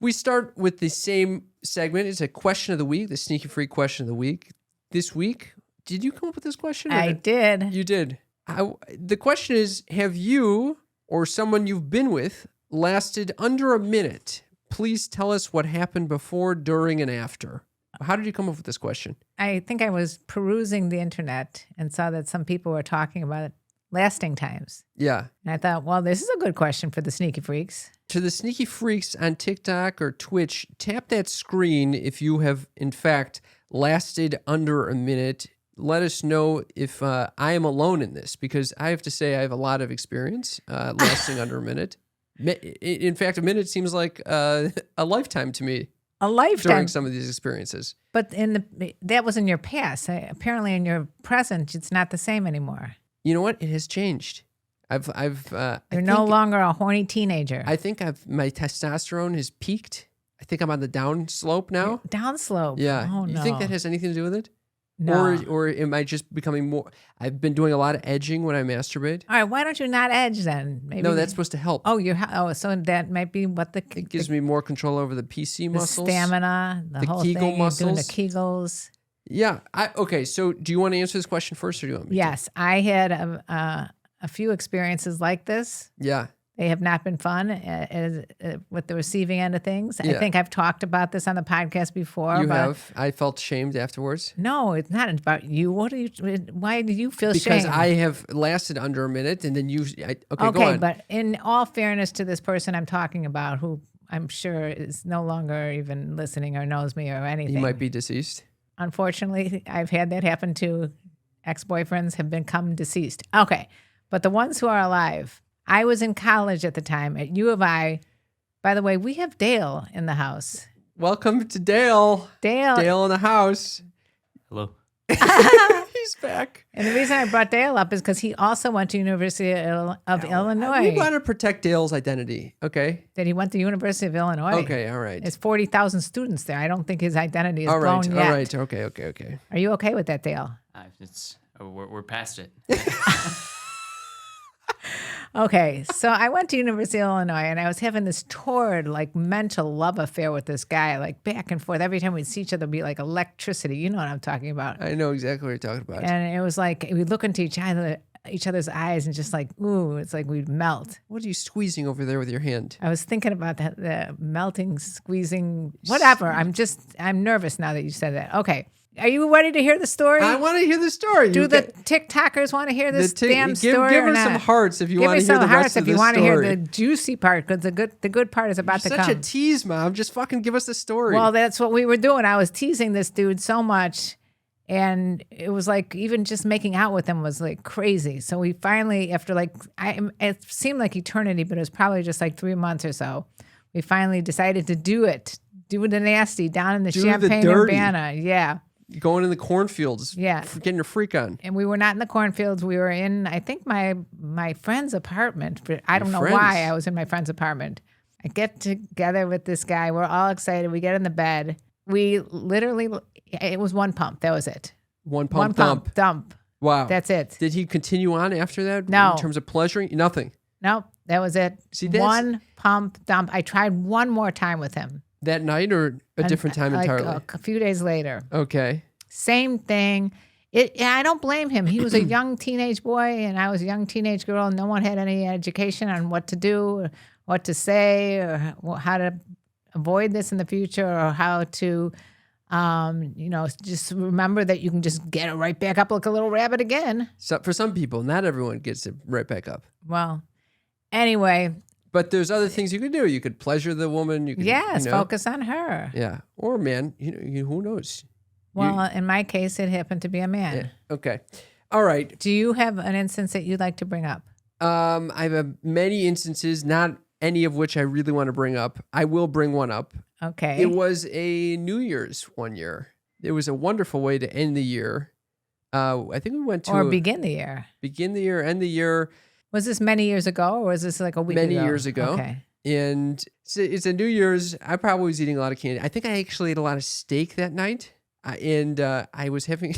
We start with the same segment. It's a question of the week, the sneaky freak question of the week. This week, did you come up with this question? I did. You did. The question is, have you or someone you've been with lasted under a minute? Please tell us what happened before, during, and after. How did you come up with this question? I think I was perusing the internet and saw that some people were talking about lasting times. Yeah. And I thought, well, this is a good question for the sneaky freaks. To the sneaky freaks on TikTok or Twitch, tap that screen if you have, in fact, lasted under a minute. Let us know if I am alone in this, because I have to say I have a lot of experience lasting under a minute. In fact, a minute seems like a lifetime to me. A lifetime. During some of these experiences. But that was in your past. Apparently in your present, it's not the same anymore. You know what? It has changed. You're no longer a horny teenager. I think my testosterone has peaked. I think I'm on the down slope now. Down slope? Yeah. Oh, no. You think that has anything to do with it? No. Or am I just becoming more? I've been doing a lot of edging when I masturbate. All right, why don't you not edge then? Maybe no, that's supposed to help. So that might be what it gives me more control over the PC muscles, the stamina, the whole Kegel thing. muscles, doing the Kegels. Yeah. Okay. So, do you want to answer this question first, or do you want me? Yes, I had a few experiences like this. Yeah. They have not been fun with the receiving end of things. Yeah. I think I've talked about this on the podcast before. You have. I felt shamed afterwards. No, it's not about you. Why do you feel shame? Because I have lasted under a minute, and then you. Okay, go on. But in all fairness to this person I'm talking about, who I'm sure is no longer even listening or knows me or anything. You might be deceased. Unfortunately, I've had that happen too. Ex-boyfriends have become deceased. Okay, but the ones who are alive. I was in college at the time at U of I. By the way, we have Dale in the house. Welcome to Dale. Dale in the house. Hello. He's back. And the reason I brought Dale up is because he also went to University of Illinois. We want to protect Dale's identity, okay? That he went to University of Illinois. Okay, all right. There's 40,000 students there. I don't think his identity is blown yet. All right, okay. Are you okay with that, Dale? We're past it. Okay, so I went to University of Illinois, and I was having this torrid, mental love affair with this guy, back and forth. Every time we'd see each other, it'd be like electricity. You know what I'm talking about. I know exactly what you're talking about. And it was like we'd look into each other's eyes and just ooh, it's like we'd melt. What are you squeezing over there with your hand? I was thinking about the melting, squeezing, whatever. I'm nervous now that you said that. Okay. Are you ready to hear the story? I want to hear the story. Do the TikTokers want to hear this damn story? Give her some hearts if you want to hear the rest of the story. Give me some hearts if you want to hear the juicy part, because the good part is about to come. Such a tease, Mom. Just fucking give us the story. Well, that's what we were doing. I was teasing this dude so much, and it was even just making out with him was crazy. So we finally, after it seemed like eternity, but it was probably just 3 months or so, we finally decided to do it. Do the nasty down in the Champaign-Urbana. Yeah. Going in the cornfields, getting your freak on. And we were not in the cornfields. We were in, I think, my friend's apartment. I don't know why I was in my friend's apartment. I get together with this guy. We're all excited. We get in the bed. We literally, it was one pump. That was it. One pump, dump. Wow. That's it. Did he continue on after that? No. In terms of pleasuring? Nothing. Nope. That was it. See, one pump, dump. I tried one more time with him. That night or a different time entirely? A few days later. Okay. Same thing. I don't blame him. He was a young teenage boy, and I was a young teenage girl. No one had any education on what to do, or what to say, or how to avoid this in the future, or how to, just remember that you can just get it right back up like a little rabbit again. So for some people, not everyone gets it right back up. Well, anyway. But there's other things you could do. You could pleasure the woman. You could, focus on her. Yeah. Or man, who knows? Well, in my case, it happened to be a man. Yeah. Okay. All right. Do you have an instance that you'd like to bring up? I have many instances, not any of which I really want to bring up. I will bring one up. Okay. It was a New Year's one year. It was a wonderful way to end the year. I think we went to... Or begin the year. Begin the year, end the year. Was this many years ago, or was this a week ago? Many years ago. Okay. And it's a New Year's. I probably was eating a lot of candy. I think I actually ate a lot of steak that night. I was having...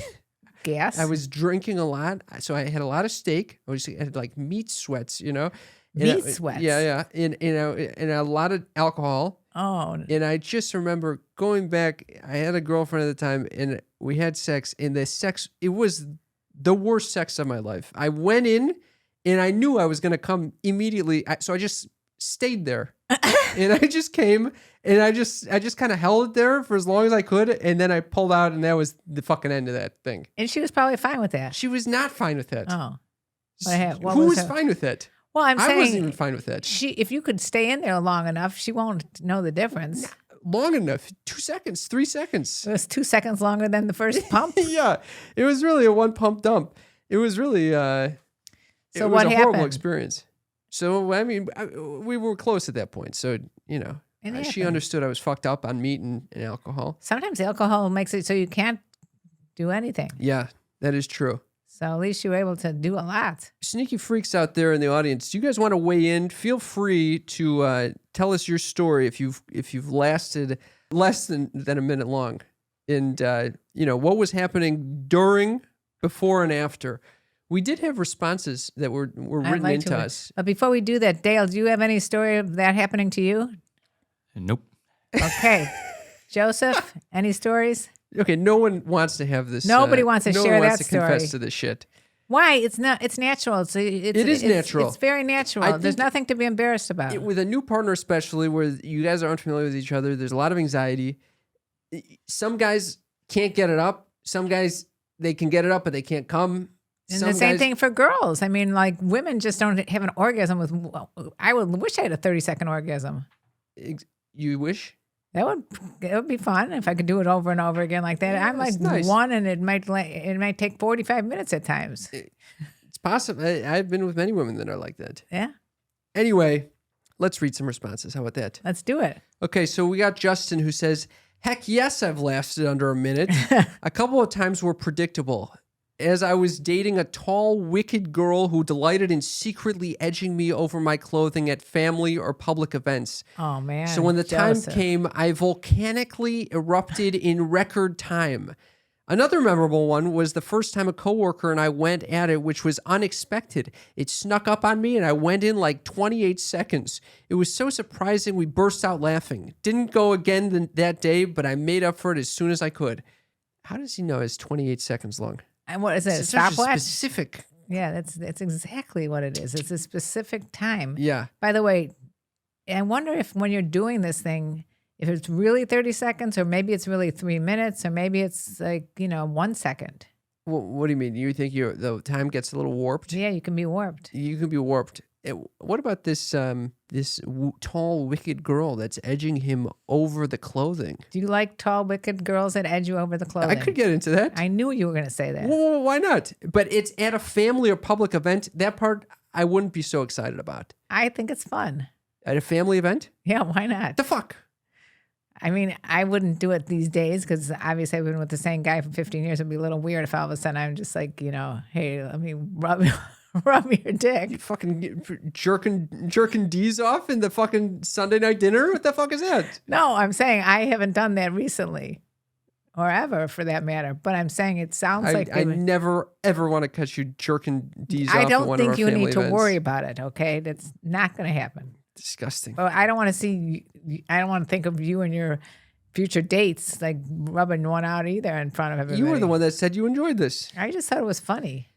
Gas? I was drinking a lot. So I had a lot of steak. I had meat sweats, Meat sweats. Yeah. And a lot of alcohol. Oh. And I just remember going back. I had a girlfriend at the time, and we had sex. And the sex, it was the worst sex of my life. I went in, and I knew I was going to come immediately. So I just stayed there, and I just came, and I just kind of held it there for as long as I could, and then I pulled out, and that was the fucking end of that thing. And she was probably fine with that. She was not fine with that. Oh. Who was fine with it? Well, I'm saying I wasn't even fine with it. If you could stay in there long enough, she won't know the difference. Long enough. 2 seconds, 3 seconds. It was 2 seconds longer than the first pump. Yeah. It was really a one pump dump. It was really it was what a happened? horrible experience. So, I mean, we were close at that point. So, you know, she understood I was fucked up on meat and alcohol. Sometimes alcohol makes it so you can't do anything. Yeah, that is true. So at least you were able to do a lot. Sneaky freaks out there in the audience, do you guys want to weigh in? Feel free to tell us your story if you've lasted less than a minute long. And, what was happening during, before, and after. We did have responses that were written into us. But before we do that, Dale, do you have any story of that happening to you? Nope. Okay. Joseph, any stories? Okay, no one wants to have this. Nobody wants to share that story. Confess to this shit. Why? It's not. It's natural. It is natural. It's very natural. There's nothing to be embarrassed about. With a new partner, especially where you guys are unfamiliar with each other, there's a lot of anxiety. Some guys can't get it up. Some guys, they can get it up, but they can't come. And the same thing for girls. I mean, like women just don't have an orgasm with. I would wish I had a 30-second orgasm. You wish? It would be fun if I could do it over and over again like that. Yeah, I'm like nice. one, and it might take 45 minutes at times. It's possible. I've been with many women that are like that. Yeah. Anyway, let's read some responses. How about that? Let's do it. Okay, so we got Justin who says, "Heck yes, I've lasted under a minute. A couple of times were predictable. As I was dating a tall, wicked girl who delighted in secretly edging me over my clothing at family or public events. Oh, man. So when the Joseph. time came, I volcanically erupted in record time. Another memorable one was the first time a coworker and I went at it, which was unexpected. It snuck up on me and I went in like 28 seconds. It was so surprising we burst out laughing. Didn't go again that day, but I made up for it as soon as I could." How does he know it's 28 seconds long? And what is it? It's such a Stopwatch? specific. Yeah, that's exactly what it is. It's a specific time. Yeah. By the way, I wonder if when you're doing this thing, if it's really 30 seconds, or maybe it's really 3 minutes, or maybe it's like 1 second. Well, what do you mean? You think the time gets a little warped? Yeah, you can be warped. You can be warped. What about this tall, wicked girl that's edging him over the clothing? Do you like tall, wicked girls that edge you over the clothing? I could get into that. I knew you were going to say that. Well, why not? But it's at a family or public event. That part I wouldn't be so excited about. I think it's fun. At a family event? Yeah, why not? The fuck? I mean, I wouldn't do it these days because obviously I've been with the same guy for 15 years. It'd be a little weird if all of a sudden I'm just like, hey, let me rub your dick. You fucking jerking D's off in the fucking Sunday night dinner? What the fuck is that? No, I'm saying I haven't done that recently, or ever for that matter. But I'm saying it sounds like I never ever want to catch you jerking D's off. I at don't one of think our you family need to events. worry about it. Okay, that's not going to happen. Disgusting. But I don't want to see. I don't want to think of you and your future dates like rubbing one out either in front of everybody. You were the one that said you enjoyed this. I just thought it was funny.